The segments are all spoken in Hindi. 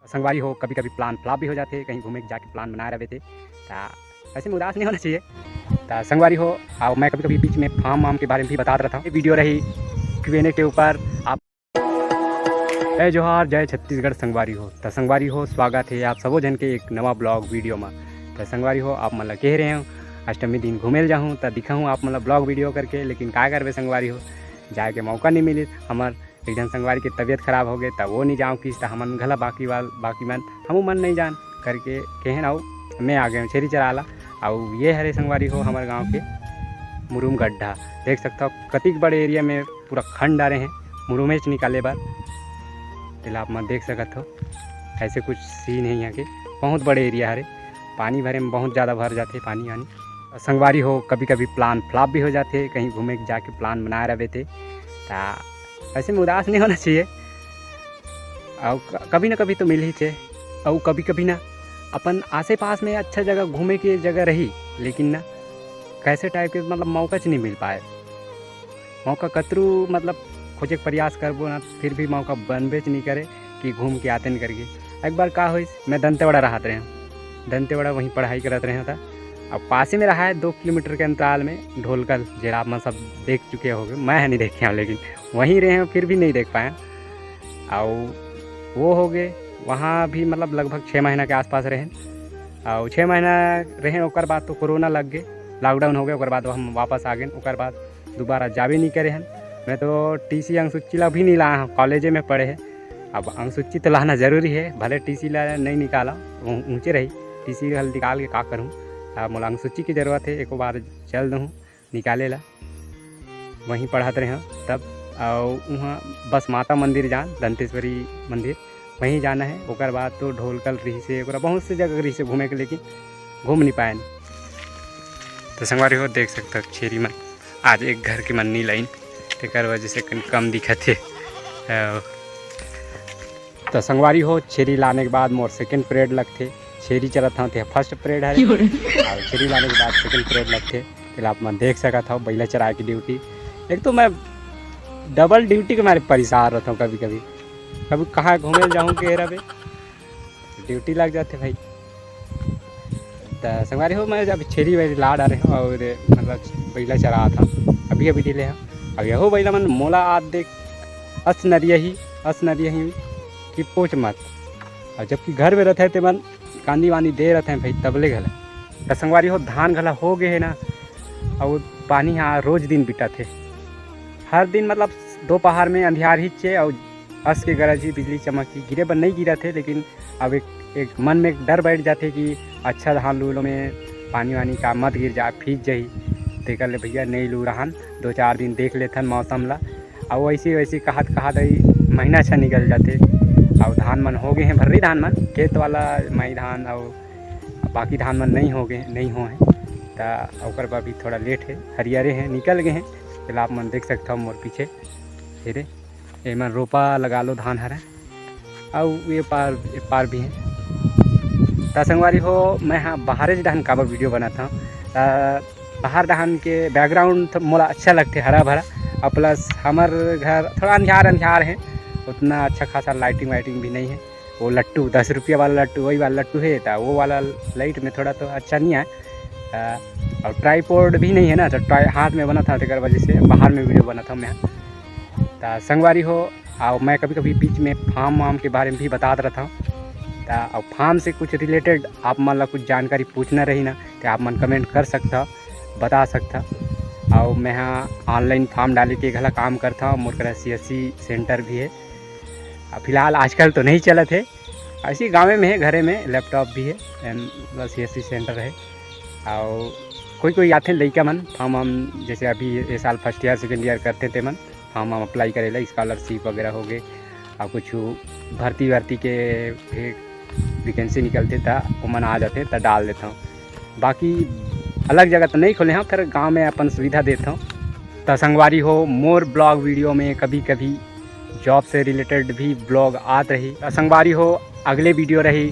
संगवारी हो कभी कभी प्लान फ्लॉप भी हो जाते, कहीं घूमे जाके प्लान बना रहे थे ऐसे में उदास नहीं होना चाहिए। संगवारी हो और मैं कभी कभी बीच में फार्म वाम के बारे में भी बता रहा था। ये वीडियो रही Q&A के ऊपर। आप जय जोहार जय छत्तीसगढ़ संगवारी हो। तो संगवारी हो स्वागत है आप सबो जन के एक नवा ब्लॉग वीडियो में। तो संगवारी हो आप मतलब कह रहे हो अष्टमी दिन घूमे जाऊँ तो दिखाऊँ आप मतलब ब्लॉग वीडियो करके, लेकिन क्या करवे संगवारी हो जाए के मौका नहीं मिली। हमार एक जन संगवारी की तबीयत खराब हो गई तब वो नहीं जाऊँ किस हम घला बाकी मन हम मन नहीं जान करके कहें ना मैं आ गए छेरी चराला। और ये हरे संगवारी हो हमारे गांव के मुरुम गड्ढा देख सकता हो कतिक बड़े एरिया में पूरा खंड डाले हैं मुरुमेच निकाले बार तिला आप देख सकत हो। ऐसे कुछ सीन है यहाँ के, बहुत बड़े एरिया हरे, पानी भरे में बहुत ज़्यादा भर जाते पानी आनी। संगवारी हो कभी कभी प्लान फ्लॉप भी हो जाते, कहीं घूमे जाके प्लान बना रहे थे ऐसे में उदास नहीं होना चाहिए। और कभी ना कभी तो मिल ही चे। और कभी कभी ना अपन आसे पास में अच्छा जगह घूमे की जगह रही, लेकिन ना कैसे टाइप के मतलब मौका नहीं मिल पाए। मौका कतरू मतलब खोजे के प्रयास करबो ना फिर भी मौका बनबे नहीं करे कि घूम के आते नहीं करके। एक बार का हुई मैं दंतेवाड़ा रहत रहे, दंतेवाड़ा वहीं पढ़ाई करत रहे था। अब पास में रहा है 2 किलोमीटर के अंतराल में ढोलकल जेरा आप सब देख चुके होगे, मैं नहीं देखे हैं लेकिन वहीं रहे हैं फिर भी नहीं देख पाए। और वो हो गए वहाँ भी मतलब लगभग 6 महीना के आसपास रहे। और 6 महीना रहे ओकर बाद तो कोरोना लग गए, लॉकडाउन हो गया। ओकर बाद हम वापस आ गए, ओकर बाद दोबारा जाबे नहीं करे हैं। मैं तो TC अंगसूची ला भी नहीं लाया हूँ, कॉलेजे में पढ़े हैं। अब अंगसूची तो लाना ज़रूरी है, भले TC ला नहीं निकाला ऊँचे रही TC हल निकाल के का करूँ। अब मोला अंगसूची की ज़रूरत है, एक बार चल दूँ निकाले ला। वहीं पढ़ाते रहे तब। और वहाँ बस माता मंदिर जान दंतेश्वरी मंदिर वहीं जाना है। ओकर बाद तो ढोलकल रही से बहुत से जगह रही से घूमे के, लेकिन घूम नहीं पाए। तो संगवारी हो देख सकते हो छेरी मन आज एक घर की मन्नी लाइन तेकर वजह से कम दिखत है। तो संगवारी हो छेरी लाने के बाद मोर सेकंड पीरियड लगते, छेरी चलत थे फर्स्ट पीरियड है और छेरी लाने के बाद सेकंड पीरियड लगते। फिर आप मन देख सका था बैला चराए की ड्यूटी। एक तो मैं डबल ड्यूटी के मारे परेशान रहता हूँ, कभी कहाँ घूमे जाऊँ के रहे ड्यूटी लग जाते भाई। तो संगवारी हो मैं जब छेरी वेरी ला डाले हैं और मतलब बैला चरा था अभी ढीले हैं। अब यहो बैला मन मोला आज देख अस नरिया ही कि पोच मत। और जबकि घर में रहते थे मन कांदी वानी दे रहते हैं भाई तबले घला। तो संगवारी हो धान घला हो गए है ना, और पानी यहाँ रोज दिन बिटा थे हर दिन मतलब दोपहर में अंधियार ही चे और अस के गरज ही बिजली चमकी गिरे पर नहीं गिरा थे। लेकिन अब एक मन में एक डर बैठ जाते कि अच्छा धान लूलो में पानी वानी का मत गिर जाए फीस जाही। तो कर ले भैया नहीं लू रहन 2-4 दिन देख लेथन मौसम ला। और वैसे कहत महीना अच्छा निकल जाते। और धान मन हो गए हैं भर्री धान मन खेत वाला माई धान और बाकी धान मन नहीं हो हैं। तो ओकर बाद भी थोड़ा लेट है, हरियरे हैं निकल गए हैं। फिर आप मन देख सकते हो मोर पीछे फिर ये मन रोपा लगा लो धान हरा और ये पार भी है। तो संगवारी हो मैं हाँ बाहर डहन काबर वीडियो बनाता हूँ। बाहर डहन के बैकग्राउंड तो मोला अच्छा लगते हरा भरा। और प्लस हमार घर थोड़ा अंधियार है, उतना अच्छा खासा लाइटिंग वाइटिंग भी नहीं है। वो लट्टू 10 रुपया वाला लट्टू वही वाला लट्टू है, तो वो वाला लाइट में थोड़ा तो अच्छा नहीं है। और ट्राईपोर्ड भी नहीं है ना, तो हाथ में बना था तेकर वजह से बाहर में वीडियो बना था मैं। तो संगवारी हो और मैं कभी कभी बीच में फार्म वाम के बारे में भी बता रहता हूँ। तो फार्म से कुछ रिलेटेड आप मन ला कुछ जानकारी पूछना रही ना तो आप मन कमेंट कर सकता बता सकता। और मैं यहाँ ऑनलाइन फार्म डाले के घला काम करता हूँ। मोर करा CSC सेंटर भी है। फिलहाल आजकल तो नहीं चलत है, ऐसी गाँव में है, घरे में लैपटॉप भी है, CSC सेंटर है। और कोई आते लड़का मन फार्म हम जैसे अभी ये साल फर्स्ट ईयर सेकेंड ईयर करते थे मन फार्म हम अप्लाई करेला स्कॉलरशिप वगैरह हो गए। और कुछ भर्ती के वैकेंसी निकलते था वो मन आ जाते तो डाल देता हूँ। बाकी अलग जगह तो नहीं खोले हैं, फिर गांव में अपन सुविधा देता हूँ। तो संगवारी हो मोर ब्लॉग वीडियो में कभी कभी जॉब से रिलेटेड भी ब्लॉग आत रही। तो संगवारी हो अगले वीडियो रही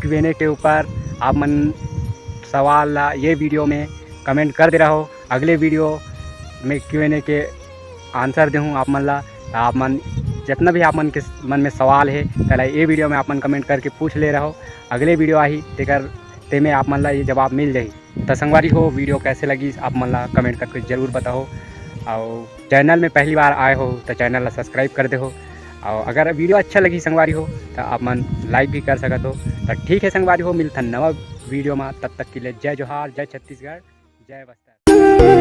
Q&A के ऊपर। आप मन सवाल ये वीडियो में कमेंट कर दे रहा हो, अगले वीडियो में Q&A के आंसर दूँ आप मन ला। आप मन जितना भी आप मन में सवाल है पहले ये वीडियो में आप मन कमेंट करके पूछ ले रहो। अगले वीडियो आई तेकर ते में आप मन ला ये जवाब मिल जाही। तो संगवारी हो वीडियो कैसे लगी आप मन ला कमेंट करके ज़रूर बताओ। और चैनल में पहली बार आए हो तो चैनल ला सब्सक्राइब कर दे हो। और अगर वीडियो अच्छा लगी संगवारी हो तो आप मन लाइक भी कर सकते हो। तो ठीक है संगवारी हो, मिलता नवा वीडियो में, तब तक के लिए जय जोहार, जय छत्तीसगढ़, जय बस्तर।